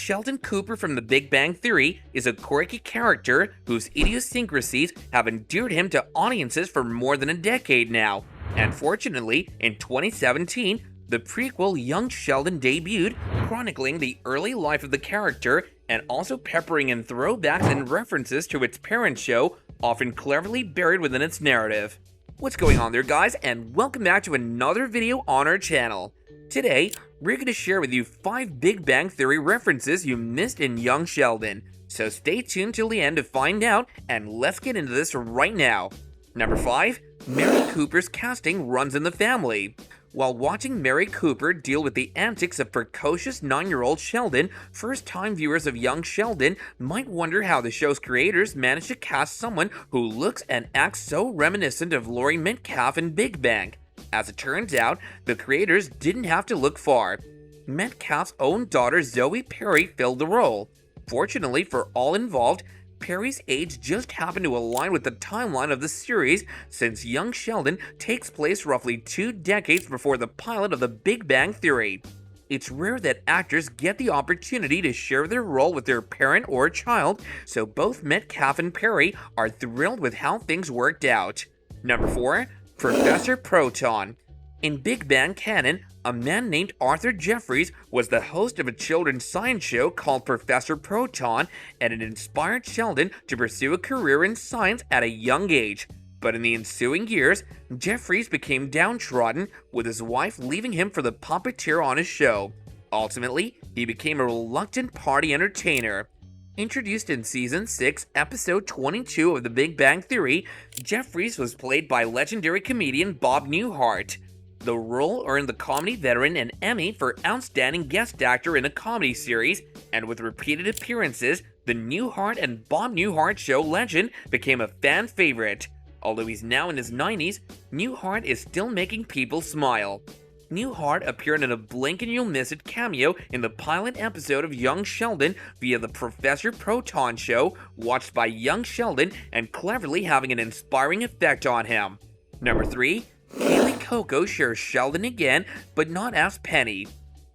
Sheldon Cooper from The Big Bang Theory is a quirky character whose idiosyncrasies have endeared him to audiences for more than a decade now. And fortunately, in 2017, the prequel Young Sheldon debuted, chronicling the early life of the character and also peppering in throwbacks and references to its parent show, often cleverly buried within its narrative. What's going on there, guys, and welcome back to another video on our channel. Today, we're going to share with you 5 Big Bang Theory references you missed in Young Sheldon. So stay tuned till the end to find out, and let's get into this right now. Number 5. Mary Cooper's casting runs in the family. While watching Mary Cooper deal with the antics of precocious 9-year-old Sheldon, first-time viewers of Young Sheldon might wonder how the show's creators managed to cast someone who looks and acts so reminiscent of Laurie Metcalf in Big Bang. As it turns out, the creators didn't have to look far. Metcalf's own daughter Zoe Perry filled the role. Fortunately for all involved, Perry's age just happened to align with the timeline of the series, since Young Sheldon takes place roughly 2 decades before the pilot of The Big Bang Theory. It's rare that actors get the opportunity to share their role with their parent or child, so both Metcalf and Perry are thrilled with how things worked out. Number 4. Professor Proton. In Big Bang canon, a man named Arthur Jeffries was the host of a children's science show called Professor Proton, and it inspired Sheldon to pursue a career in science at a young age. But in the ensuing years, Jeffries became downtrodden, with his wife leaving him for the puppeteer on his show. Ultimately, he became a reluctant party entertainer. Introduced in Season 6, Episode 22 of The Big Bang Theory, Jeffries was played by legendary comedian Bob Newhart. The role earned the comedy veteran an Emmy for Outstanding Guest Actor in a Comedy Series, and with repeated appearances, the Newhart and Bob Newhart Show legend became a fan favorite. Although he's now in his 90s, Newhart is still making people smile. Newhart appeared in a Blink and You'll Miss It cameo in the pilot episode of Young Sheldon via the Professor Proton Show, watched by young Sheldon and cleverly having an inspiring effect on him. Number 3. Kaylee Coco shares Sheldon again, but not as Penny.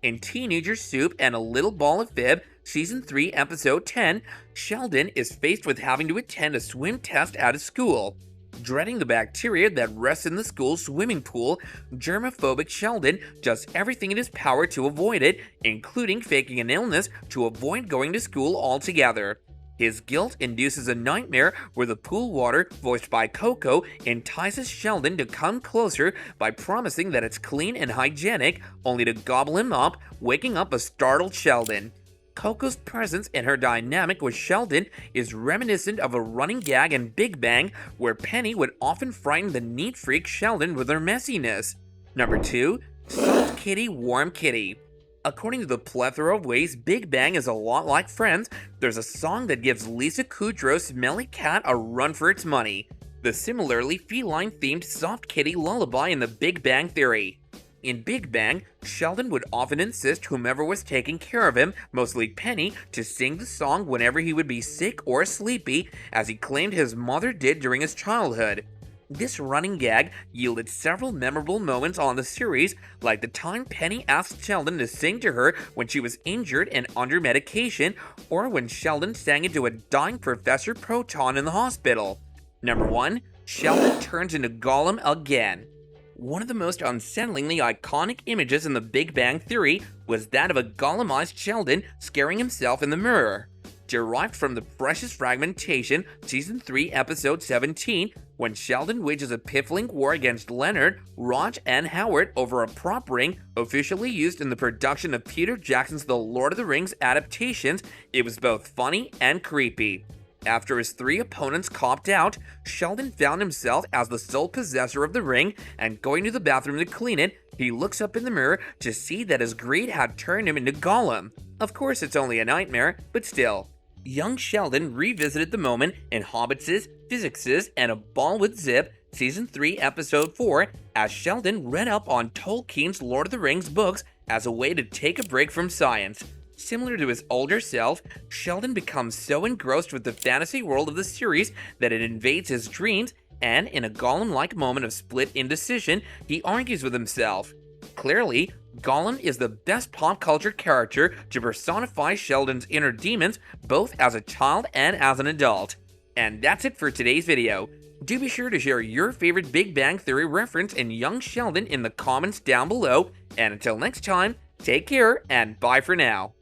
In Teenager Soup and A Little Ball of Fib, Season 3, Episode 10, Sheldon is faced with having to attend a swim test at his school. Dreading the bacteria that rests in the school's swimming pool, germophobic Sheldon does everything in his power to avoid it, including faking an illness to avoid going to school altogether. His guilt induces a nightmare where the pool water, voiced by Coco, entices Sheldon to come closer by promising that it's clean and hygienic, only to gobble him up, waking up a startled Sheldon. Coco's presence and her dynamic with Sheldon is reminiscent of a running gag in Big Bang, where Penny would often frighten the neat freak Sheldon with her messiness. Number 2. Soft Kitty, Warm Kitty. According to the plethora of ways Big Bang is a lot like Friends, there's a song that gives Lisa Kudrow's Smelly Cat a run for its money. The similarly feline-themed Soft Kitty lullaby in The Big Bang Theory. In Big Bang, Sheldon would often insist whomever was taking care of him, mostly Penny, to sing the song whenever he would be sick or sleepy, as he claimed his mother did during his childhood. This running gag yielded several memorable moments on the series, like the time Penny asked Sheldon to sing to her when she was injured and under medication, or when Sheldon sang into a dying Professor Proton in the hospital. Number 1. Sheldon turns into Gollum again. One of the most unsettlingly iconic images in The Big Bang Theory was that of a Gollumized Sheldon scaring himself in the mirror. Derived from the Precious Fragmentation, Season 3, Episode 17, when Sheldon wages a piffling war against Leonard, Raj, and Howard over a prop ring officially used in the production of Peter Jackson's The Lord of the Rings adaptations, it was both funny and creepy. After his 3 opponents copped out, Sheldon found himself as the sole possessor of the ring, and going to the bathroom to clean it, he looks up in the mirror to see that his greed had turned him into Gollum. Of course, it's only a nightmare, but still. Young Sheldon revisited the moment in Hobbitses, Physicses, and A Ball with Zip, Season 3, Episode 4, as Sheldon read up on Tolkien's Lord of the Rings books as a way to take a break from science. Similar to his older self, Sheldon becomes so engrossed with the fantasy world of the series that it invades his dreams, and in a Gollum-like moment of split indecision, he argues with himself. Clearly, Gollum is the best pop culture character to personify Sheldon's inner demons, both as a child and as an adult. And that's it for today's video. Do be sure to share your favorite Big Bang Theory reference and Young Sheldon in the comments down below. And until next time, take care and bye for now.